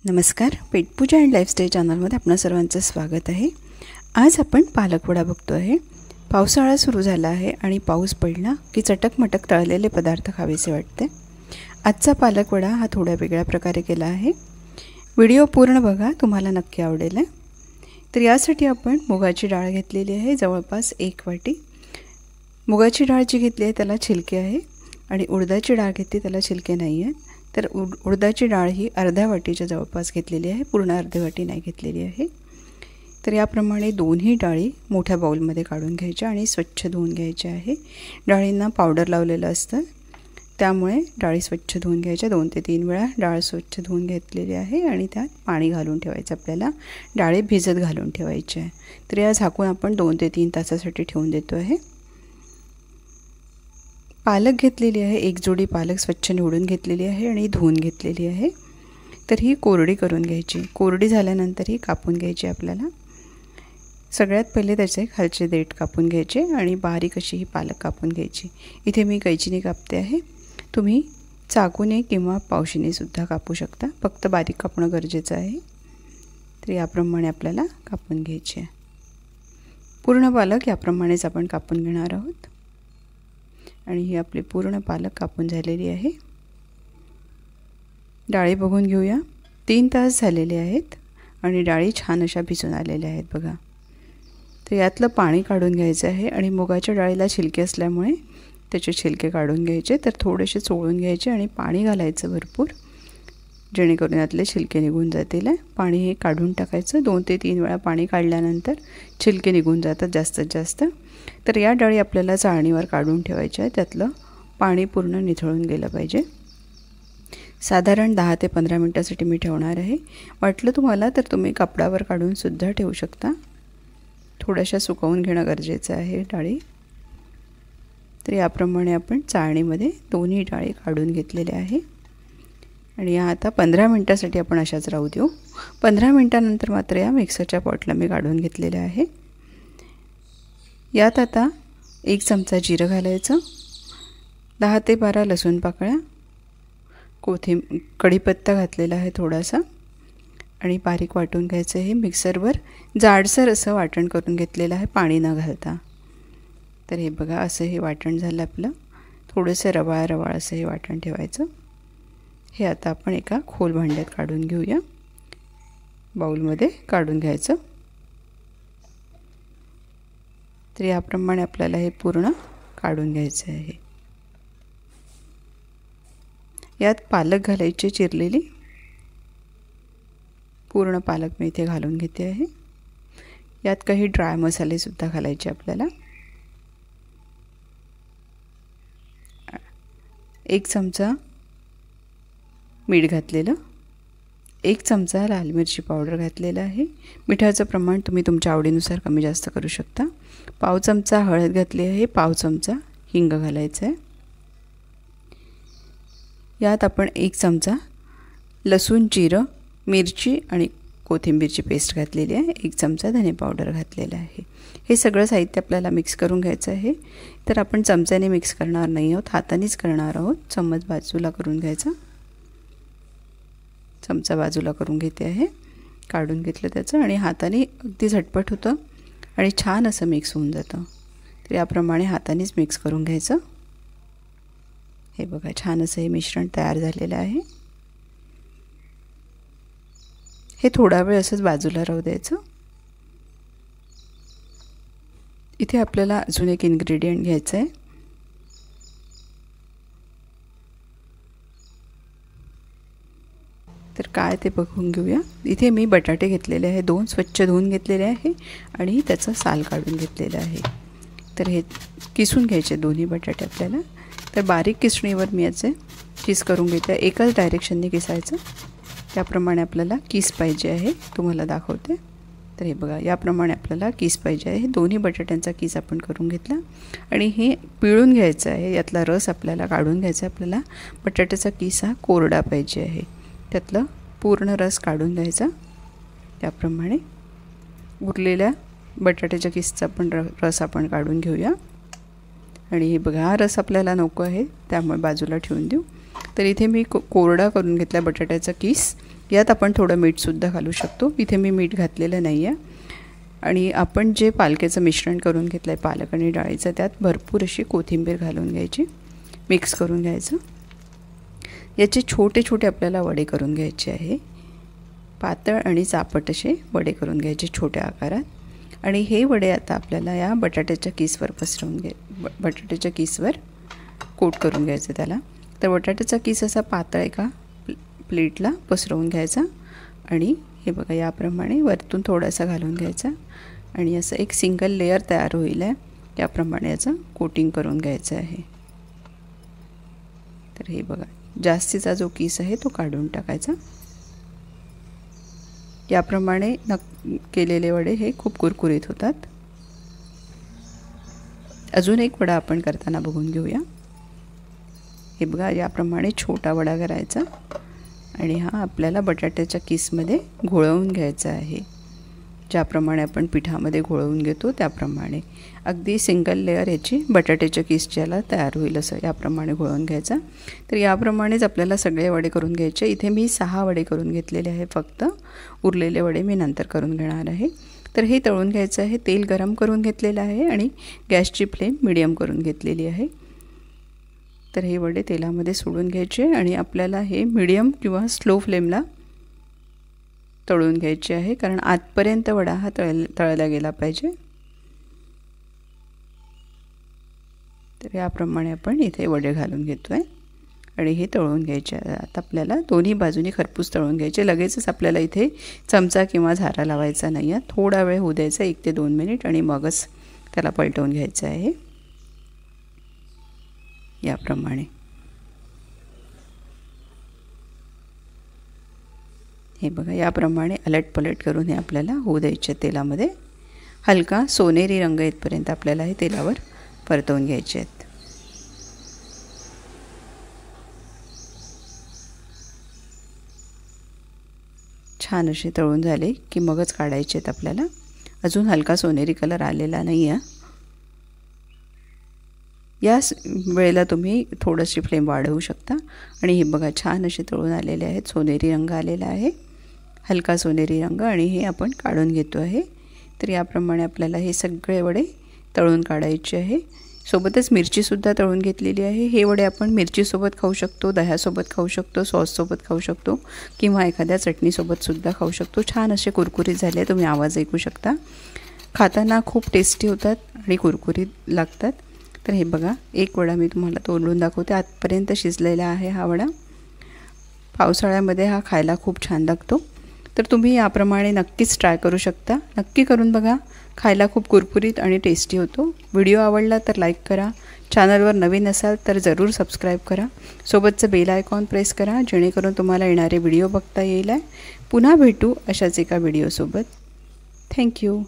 नमस्कार, पेटपूजा and lifestyle चॅनलमध्ये आपणा सर्वांचं स्वागत आहे। आज आपण पालकवडा बघतो आहे। पावसाळा सुरू झाला आहे आणि पाऊस पडला की चटकमटक तळलेले पदार्थ खावेसे वाटते। आजचा पालकवडा हा थोड्या वेगळ्या प्रकारे केला आहे। व्हिडिओ पूर्ण बघा, तुम्हाला नक्की आवडेल। तर यासाठी आपण मुगाची डाळ घेतलेली आहे, जवळपास 1 वाटी। मुगाची डाळ जी घेतली आहे त्याला छिलके आहे आणि उडदाची डाळ घेतली त्याला छिलके नाही आहेत। तर उडदाची डाळ ही अर्ध्या वाटीच्या जवळपास घेतलेली आहे, पूर्ण अर्धी वाटी नाही घेतलेली आहे। तर याप्रमाणे दोन्ही डाळी मोठ्या बाउलमध्ये काढून घ्यायच्या आणि स्वच्छ धुवून घ्यायच्या आहे। डाळींना पावडर लावलेलं असतं, त्यामुळे डाळी स्वच्छ धुवून घ्यायच्या। 2 ते 3 वेळा डाळ स्वच्छ धुवून घेतलेली आहे आणि त्यात पाणी घालून ठेवायचं। आपल्याला डाळी भिजत घालून ठेवायच्या आहे। तर या झाकून आपण 2 ते 3 तासासाठी ठेवून देतो आहे। पालक घेतलेली आहे, 1 जोडी पालक स्वच्छ निवडून घेतलेली आहे आणि धुवून घेतलेली आहे। तर ही कोरडी करून घ्यायची। कोरडी झाल्यानंतर ही कापून घ्यायची। आपल्याला सगळ्यात पहिले त्याचे खालचे देठ कापून घ्यायचे आणि बारीक अशी ही पालक कापून घ्यायची। इथे मी कैचीने कापते आहे, तुम्ही चाकूने किंवा पावशीने सुद्धा कापू शकता, फक्त बारीक कापणं गरजेचं आहे। तर याप्रमाणे आपल्याला कापून घ्यायचे आहे। पूर्ण पालक याप्रमाणेच आपण कापून घेणार आहोत आणि ही आपली पूर्ण पालक कापून झालेली आहे। डाळी बघून घेऊया। 3 तास झालेले आहेत आणि डाळी छान अशा भिजून आलेल्या आहेत बघा। तर यातलं पाणी काढून घ्यायचं आहे आणि मुगाच्या डाळीला छिलके असल्यामुळे त्याचे छिलके काढून घ्यायचे। तर थोडेसे चोळून घ्यायचे आणि पाणी घालायचं भरपूर, जेणेकरून यातले छिलके निघून जातील। पाणी हे काढून टाकायचं। 2 ते 3 वेळा पाणी काढल्यानंतर छिलके निघून जातात जास्तीत जास्त। तर या डाळी आपल्याला चाळणीवर काढून ठेवायच्या आहेत, त्यातलं पाणी पूर्ण निथळून गेलं पाहिजे। साधारण 10 ते 15 मिनिटांसाठी मी ठेवणार आहे। वाटलं तुम्हाला तर तुम्ही कपड्यावर काढून सुद्धा ठेवू शकता। थोड्याशा सुकवून घेणं गरजेचं आहे डाळी। तर याप्रमाणे आपण चाळणीमध्ये दोन्ही डाळी काढून घेतलेल्या आहे आणि या आता 15 मिनिटांसाठी आपण अशाच राहू देऊ। 15 मिनिटांनंतर मात्र या मिक्सरच्या पॉटला मी काढून घेतलेले आहे। यात आता 1 चमचा जिरं घालायचं, 10 ते 12 लसूण पाकळ्या, कढीपत्ता घातलेला आहे थोडासा आणि बारीक वाटून घ्यायचं। हे मिक्सरवर जाडसर असं वाटण करून घेतलेलं आहे, पाणी न घालता। तर हे बघा, असं हे वाटण झालं आपलं। थोडंसं रवाळ असं हे वाटण ठेवायचं। हे आता आपण एका खोल भांड्यात काढून घेऊया, बाउलमध्ये काढून घ्यायचं। तर याप्रमाणे आपल्याला हे पूर्ण काढून घ्यायचं आहे। यात पालक घालायची चिरलेली, पूर्ण पालक मी इथे घालून घेते आहे। यात काही ड्राय मसाले सुद्धा घालायचे आपल्याला। 1 चमचा मीठ घातलेलं, 1 चमचा लाल मिरची पावडर घातलेला आहे। मिठाचं प्रमाण तुम्ही तुमच्या आवडीनुसार कमी जास्त करू शकता। पाव चमचा हळद घातली आहे, पाव चमचा हिंग घालायचं आहे। यात आपण 1 चमचा लसूण, जिरं, मिरची आणि कोथिंबीरची पेस्ट घातलेली आहे। 1 चमचा धने पावडर घातलेला आहे। हे सगळं साहित्य आपल्याला मिक्स करून घ्यायचं आहे। तर आपण चमच्याने मिक्स करणार नाही आहोत, हातानेच करणार आहोत। चम्मच बाजूला करून घ्यायचा, चमचा बाजूला करून घेते आहे। काढून घेतलं त्याचं आणि हाताने अगदी झटपट होतं आणि छान असं मिक्स होऊन जातं। तर याप्रमाणे हातानेच मिक्स करून घ्यायचं। हे बघा, छान असं हे मिश्रण तयार झालेलं आहे। हे थोडा वेळ असंच बाजूला राहू द्यायचं। इथे आपल्याला अजून एक इन्ग्रेडियंट घ्यायचं आहे। तर काय ते बघून घेऊया। इथे मी बटाटे घेतलेले आहे, 2 स्वच्छ धुवून घेतलेले आहे आणि त्याचं साल काढून घेतलेलं आहे। तर हे किसून घ्यायचे दोन्ही बटाटे आपल्याला। तर बारीक किसणीवर मी याचे किस करून घेते, एकाच डायरेक्शनने किसायचं। त्याप्रमाणे आपल्याला किस पाहिजे आहे, तुम्हाला दाखवते। तर हे बघा, याप्रमाणे आपल्याला किस पाहिजे आहे। दोन्ही बटाट्यांचा किस आपण करून घेतला आणि हे पिळून घ्यायचं आहे। यातला रस आपल्याला काढून घ्यायचा आहे। आपल्याला बटाट्याचा किस हा कोरडा पाहिजे आहे, त्यातलं पूर्ण रस काढून घ्यायचा। त्याप्रमाणे उरलेल्या बटाट्याच्या किसचा पण रस आपण काढून घेऊया आणि हे बघा, हा रस आपल्याला नको आहे त्यामुळे बाजूला ठेवून देऊ। तर इथे मी कोरडा करून घेतला बटाट्याचा किस यात आपण थोडं मीठसुद्धा घालू शकतो. इथे मी मीठ घातलेलं नाही आहे. आणि आपण जे पालकाचं मिश्रण करून घेतलं आहे पालक आणि डाळीचं, त्यात भरपूर अशी कोथिंबीर घालून घ्यायची, मिक्स करून घ्यायचं. याचे छोटे छोटे आपल्याला वडे करून घ्यायचे आहे. पातळ आणि चापट असे वडे करून घ्यायचे छोट्या आकारात. आणि हे वडे आता आपल्याला या बटाट्याच्या किसवर बटाट्याच्या किसवर कोट करून घ्यायचं त्याला. तर बटाट्याचा किस असा पातळ एका प्लेटला पसरवून घ्यायचा आणि हे बघा याप्रमाणे वरतून थोडासा घालून घ्यायचा आणि असं एक सिंगल लेयर तयार होईल आहे. त्याप्रमाणे याचं कोटिंग करून घ्यायचं आहे. तर हे बघा जास्तीचा जो किस आहे तो काढून टाकायचा. याप्रमाणे केलेले वडे हे खूप कुरकुरीत होतात. अजून एक वडा आपण करताना बघून घेऊया. हे बघा याप्रमाणे छोटा वडा करायचा आणि हा आपल्याला बटाट्याच्या किसमध्ये घोळवून घ्यायचा आहे. ज्याप्रमाणे आपण पिठामध्ये घोळवून घेतो त्याप्रमाणे अगदी सिंगल लेअर याची बटाट्याच्या किसच्याला तयार होईल असं याप्रमाणे घोळवून घ्यायचा. तर याप्रमाणेच आपल्याला सगळे वडे करून घ्यायचे. इथे मी 6 वडे करून घेतलेले आहे. फक्त उरलेले वडे मी नंतर करून घेणार आहे. तर हे तळून घ्यायचं आहे. तेल गरम करून घेतलेलं आहे आणि गॅसची फ्लेम मीडियम करून घेतलेली आहे. तर हे वडे तेलामध्ये सोडून घ्यायचे आणि आपल्याला हे मीडियम किंवा स्लो फ्लेमला तळून घ्यायचे आहे, कारण आतपर्यंत वडा हा तळला गेला पाहिजे. तर याप्रमाणे आपण इथे वडे घालून घेतो आहे आणि हे तळून घ्यायचे. आता आपल्याला दोन्ही बाजूनी खरपूस तळून घ्यायचे. लगेचच आपल्याला इथे चमचा किंवा झारा लावायचा नाही आहे. थोडा वेळ होऊ द्यायचा, 1 ते 2 मिनिट, आणि मगच त्याला पलटवून घ्यायचं आहे. याप्रमाणे हे बघा याप्रमाणे अलटपलट करून हे आपल्याला होऊ द्यायचे. तेलामध्ये हलका सोनेरी रंग येतपर्यंत आपल्याला हे तेलावर परतवून घ्यायचे आहेत. छान असे तळून झाले की मगच काढायचे आहेत आपल्याला. अजून हलका सोनेरी कलर आलेला नाही आहे. या वेळेला तुम्ही थोडीशी फ्लेम वाढवू शकता. आणि हे बघा छान असे तळून आलेले आहेत. सोनेरी रंग आलेला आहे, हलका सोनेरी रंग, आणि हे आपण काढून घेतो आहे. तर याप्रमाणे आपल्याला हे सगळे वडे तळून काढायचे आहे. सोबतच मिरचीसुद्धा तळून घेतलेली आहे. हे वडे आपण मिरचीसोबत खाऊ शकतो, दह्यासोबत खाऊ शकतो, सॉससोबत खाऊ शकतो किंवा एखाद्या चटणीसोबतसुद्धा खाऊ शकतो. छान असे कुरकुरीत झाले. तुम्ही आवाज ऐकू शकता. खाताना खूप टेस्टी होतात आणि कुरकुरीत लागतात. तर हे बघा एक वडा मी तुम्हाला तोडून दाखवते. आतपर्यंत शिजलेला आहे हा वडा. पावसाळ्यामध्ये हा खायला खूप छान लागतो. तर तुम्ही याप्रमाणे नक्कीच ट्राय करू शकता. नक्की करून बघा. खायला खूप कुरकुरीत आणि टेस्टी होतो. व्हिडिओ आवडला तर लाईक करा. चॅनलवर नवीन असाल तर जरूर सबस्क्राईब करा. सोबतचं बेल आयकॉन प्रेस करा, जेणेकरून तुम्हाला येणारे व्हिडिओ बघता येईल. पुन्हा भेटू अशाच एका व्हिडिओसोबत. थँक्यू.